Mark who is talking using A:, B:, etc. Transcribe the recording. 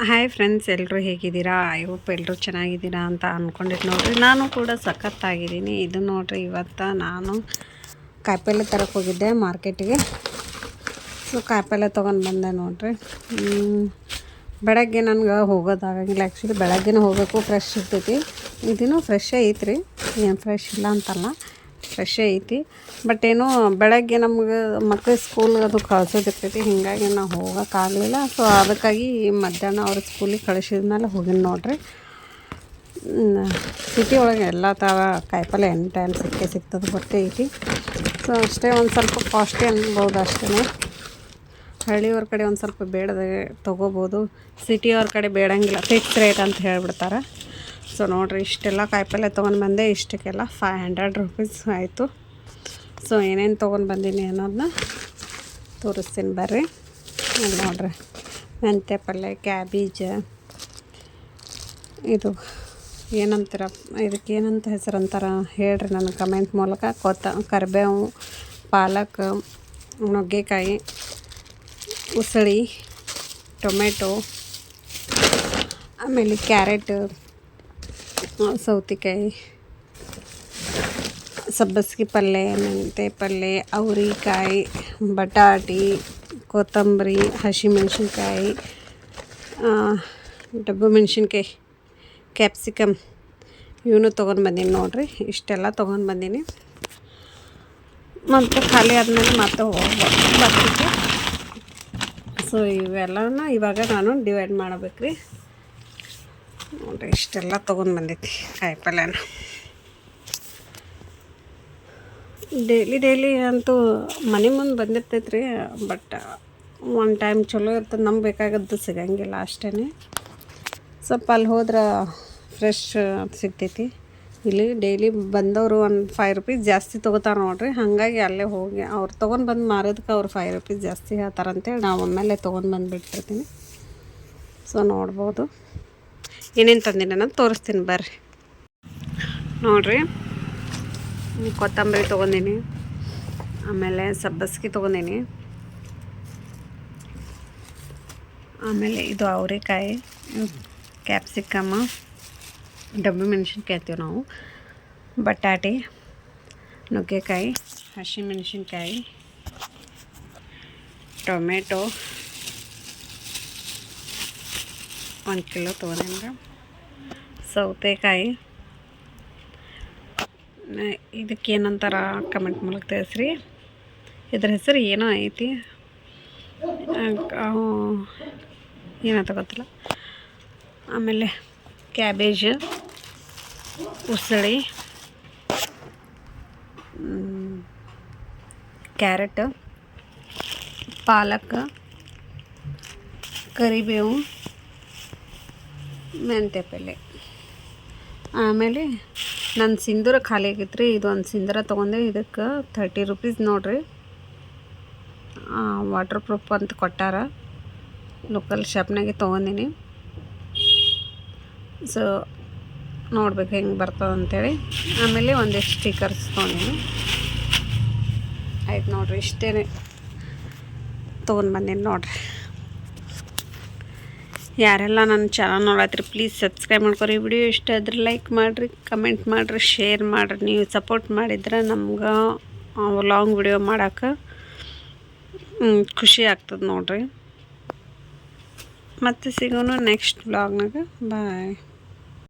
A: Hi friends, ಎಲ್ಲರೂ ಹೇಗಿದ್ದೀರಾ? I hope ಎಲ್ಲರೂ ಚೆನ್ನಾಗಿದ್ದೀರಾ ಅಂತ ಅಂದ್ಕೊಂಡಿದ್ದು ನೋಡಿರಿ. ನಾನು ಕೂಡ ಸಖತ್ತಾಗಿದ್ದೀನಿ. ಇದು ನೋಡಿರಿ, ಇವತ್ತು ನಾನು ಕಾಯಿಪಲ್ಲೆ ತರಕ್ಕೆ ಹೋಗಿದ್ದೆ ಮಾರ್ಕೆಟಿಗೆ. ಸೊ ಕಾಯಿಪಲ್ಲೆ ತೊಗೊಂಡು ಬಂದೆ ನೋಡಿರಿ. ಬೆಳಗ್ಗೆ ನನಗೆ ಹೋಗೋದಾಗಂಗಿಲ್ಲ. ಆ್ಯಕ್ಚುಲಿ ಬೆಳಗ್ಗೆನೇ ಹೋಗಬೇಕು, ಫ್ರೆಶ್ ಇರ್ತೈತಿ. ಇದೂ ಫ್ರೆಶ್ ಐತ್ರಿ, ಏನು ಫ್ರೆಶ್ ಇಲ್ಲ ಅಂತಲ್ಲ, ಫ್ರೆಶ್ ಐತಿ. ಬಟ್ ಏನೋ ಬೆಳಗ್ಗೆ ನಮ್ಗೆ ಮಕ್ಕಳು ಸ್ಕೂಲ್ಗೆ ಅದು ಕಳ್ಸೋದಿರ್ತೈತಿ, ಹೀಗಾಗಿ ನಾವು ಹೋಗೋಕ್ಕಾಗಲಿಲ್ಲ. ಸೊ ಅದಕ್ಕಾಗಿ ಮಧ್ಯಾಹ್ನ ಅವ್ರ ಸ್ಕೂಲಿಗೆ ಕಳಿಸಿದ ಮೇಲೆ ಹೋಗಿನಿ ನೋಡಿರಿ. ಸಿಟಿ ಒಳಗೆ ಎಲ್ಲ ಥರ ಕಾಯಿಪಲ್ಲೆ ಎನಿ ಟೈಮ್ ಸಿಗ್ತದೆ, ಗೊತ್ತೈತಿ. ಸೊ ಅಷ್ಟೇ, ಒಂದು ಸ್ವಲ್ಪ ಕಾಸ್ಟ್ಲಿ ಅನ್ಬೋದು ಅಷ್ಟೇ. ಹಳ್ಳಿಯವ್ರ ಕಡೆ ಒಂದು ಸ್ವಲ್ಪ ಬೇಡದೆ ತೊಗೋಬೋದು, ಸಿಟಿಯವ್ರ ಕಡೆ ಬೇಡಂಗಿಲ್ಲ, ಫಿಕ್ಸ್ ರೇಟ್ ಅಂತ ಹೇಳಿಬಿಡ್ತಾರೆ. ಸೊ ನೋಡಿರಿ, ಇಷ್ಟೆಲ್ಲ ಕಾಯಿಪಲ್ಲೆ ತೊಗೊಂಡು ಬಂದೆ. ಇಷ್ಟಕ್ಕೆಲ್ಲ 500 ರೂಪೀಸ್ ಆಯಿತು. ಸೊ ಏನೇನು ತೊಗೊಂಡು ಬಂದೀನಿ ಅನ್ನೋದನ್ನ ತೋರಿಸ್ತೀನಿ ಬರ್ರಿ. ನೋಡಿರಿ, ಮೆಂತ್ಯ ಪಲ್ಯ, ಕ್ಯಾಬೇಜ್, ಇದು ಏನಂತೀರ, ಇದಕ್ಕೆ ಏನಂತ ಹೆಸರು ಅಂತಾರೆ ಹೇಳ್ರಿ ನನಗೆ ಕಮೆಂಟ್ ಮೂಲಕ. ಕರಿಬೇವು, ಪಾಲಕ್, ನುಗ್ಗೆಕಾಯಿ, ಉಸಳಿ, ಟೊಮೆಟೊ, ಆಮೇಲೆ ಕ್ಯಾರೆಟ್, ಸೌತೆಕಾಯಿ, ಸಬ್ಬಸಿಗೆ ಪಲ್ಯ, ಮೆಂತ್ಯ ಪಲ್ಯ, ಅವ್ರೆಕಾಯಿ, ಬಟಾಟಿ, ಕೊತ್ತಂಬರಿ, ಹಸಿಮೆಣ್ಸಿನ್ಕಾಯಿ, ಡಬ್ಬು ಮೆಣ್ಸಿನ್ಕಾಯಿ, ಕ್ಯಾಪ್ಸಿಕಮ್ ಇವನು ತೊಗೊಂಡು ಬಂದೀನಿ ನೋಡಿರಿ. ಇಷ್ಟೆಲ್ಲ ತೊಗೊಂಡು ಬಂದೀನಿ. ಮತ್ತು ಖಾಲಿ ಆದಮೇಲೆ ಮತ್ತೆ ಬರ್ತಿದ್ದೆ. ಸೊ ಇವೆಲ್ಲನ ಇವಾಗ ನಾನು ಡಿವೈಡ್ ಮಾಡಬೇಕು ರೀ. ನೋಡಿರಿ, ಇಷ್ಟೆಲ್ಲ ತೊಗೊಂಡು ಬಂದೈತಿ ಕಾಯಿಪಲ್ಯನ. ಡೈಲಿ ಅಂತೂ ಮನೆ ಮುಂದೆ ಬಂದಿರ್ತೈತೆ ರೀ. ಬಟ್ ಒನ್ ಟೈಮ್ ಚಲೋ ಇರ್ತದೆ, ನಮ್ಗೆ ಬೇಕಾಗದ್ದು ಸಿಗಂಗಿಲ್ಲ ಅಷ್ಟೇ. ಸ್ವಲ್ಪ ಅಲ್ಲಿ ಹೋದ್ರೆ ಫ್ರೆಶ್ ಸಿಗ್ತೈತಿ. ಇಲ್ಲಿ ಡೈಲಿ ಬಂದವರು ಒಂದು 5 ರೂಪೀಸ್ ಜಾಸ್ತಿ ತೊಗೋತಾರೆ ನೋಡಿರಿ. ಹಾಗಾಗಿ ಅಲ್ಲೇ ಹೋಗಿ ಅವ್ರು ತೊಗೊಂಡು ಬಂದು ಮಾರೋದಕ್ಕೆ ಅವ್ರು 5 ರೂಪೀಸ್ ಜಾಸ್ತಿ ಹೇಳ್ತಾರಂತೇಳಿ ನಾವು ಒಮ್ಮೆಲೆ ತೊಗೊಂಡು ಬಂದುಬಿಟ್ಟಿರ್ತೀನಿ. ಸೊ ನೋಡ್ಬೋದು ಏನೇನು ತಂದೀನಿ ನಾನು ತೋರಿಸ್ತೀನಿ ಬರ್ರಿ. ನೋಡಿರಿ, ಕೊತ್ತಂಬರಿ ತೊಗೊಂಡೀನಿ, ಆಮೇಲೆ ಸಬ್ಬಸಿಗೆ ತೊಗೊಂಡೀನಿ, ಆಮೇಲೆ ಇದು ಅವ್ರೆಕಾಯಿ, ಕ್ಯಾಪ್ಸಿಕಮ್ಮ, ಡಬ್ಬು ಮೆಣಸಿನ್ಕಾಯಿ ಅಂತೀವಿ ನಾವು, ಬಟಾಟೆ, ನುಗ್ಗೆಕಾಯಿ, ಹಸಿಮೆಣ್ಸಿನ್ಕಾಯಿ, ಟೊಮೆಟೊ 1 ಕಿಲೋ ತೊಗೊಂಡಿನಿ, ಸೌತೆಕಾಯಿ, ಇದಕ್ಕೆ ಏನಂತಾರ ಕಮೆಂಟ್ ಮೂಲಕ ತಿಳಿಸ್ರಿ. ಇದ್ರ ಹೆಸರು ಏನೋ ಐತಿ, ಏನಂತ ಗೊತ್ತಿಲ್ಲ. ಆಮೇಲೆ ಕ್ಯಾಬೇಜ್, ಉಸಳಿ, ಕ್ಯಾರೆಟ್, ಪಾಲಕ್, ಕರಿಬೇವು, ಮೆಂತ್ಯ ಪಲ್ಯ. ಆಮೇಲೆ ನನ್ನ ಸಿಂಧೂರ ಖಾಲಿ ಆಗಿತ್ತು ರೀ. ಇದು ಒಂದು ಸಿಂಧೂರ ತೊಗೊಂಡೆ, ಇದಕ್ಕೆ 30 ರೂಪೀಸ್ ನೋಡಿರಿ. ವಾಟರ್ ಪ್ರೂಫ್ ಅಂತ ಕೊಟ್ಟಾರ, ಲೋಕಲ್ ಶಾಪ್ನಾಗೆ ತೊಗೊಂಡಿನಿ. ಸೊ ನೋಡ್ಬೇಕು ಹೆಂಗೆ ಬರ್ತದೆ ಅಂಥೇಳಿ. ಆಮೇಲೆ ಒಂದಿಷ್ಟು ಸ್ಟಿಕರ್ಸ್ ತೊಗೊಂಡಿನಿ. ಆಯ್ತು ನೋಡಿರಿ, ಇಷ್ಟೇ ತೊಗೊಂಡು ಬಂದೀನಿ ನೋಡಿರಿ. ಯಾರೆಲ್ಲ ನನ್ನ ಚಾನಲ್ ನೋಡತ್ರಿ ಪ್ಲೀಸ್ ಸಬ್ಸ್ಕ್ರೈಬ್ ಮಾಡ್ಕೊರಿ. ವಿಡಿಯೋ ಇಷ್ಟ ಆದ್ರೆ ಲೈಕ್ ಮಾಡಿರಿ, ಕಮೆಂಟ್ ಮಾಡಿರಿ, ಶೇರ್ ಮಾಡಿರಿ. ನೀವು ಸಪೋರ್ಟ್ ಮಾಡಿದ್ರೆ ನಮ್ಗೆ ಲಾಂಗ್ ವಿಡಿಯೋ ಮಾಡೋಕೆ ಖುಷಿ ಆಗ್ತದೆ ನೋಡಿರಿ. ಮತ್ತೆ ಸಿಗೋಣ ನೆಕ್ಸ್ಟ್ ವ್ಲಾಗ್ನಾಗ. ಬಾಯ್.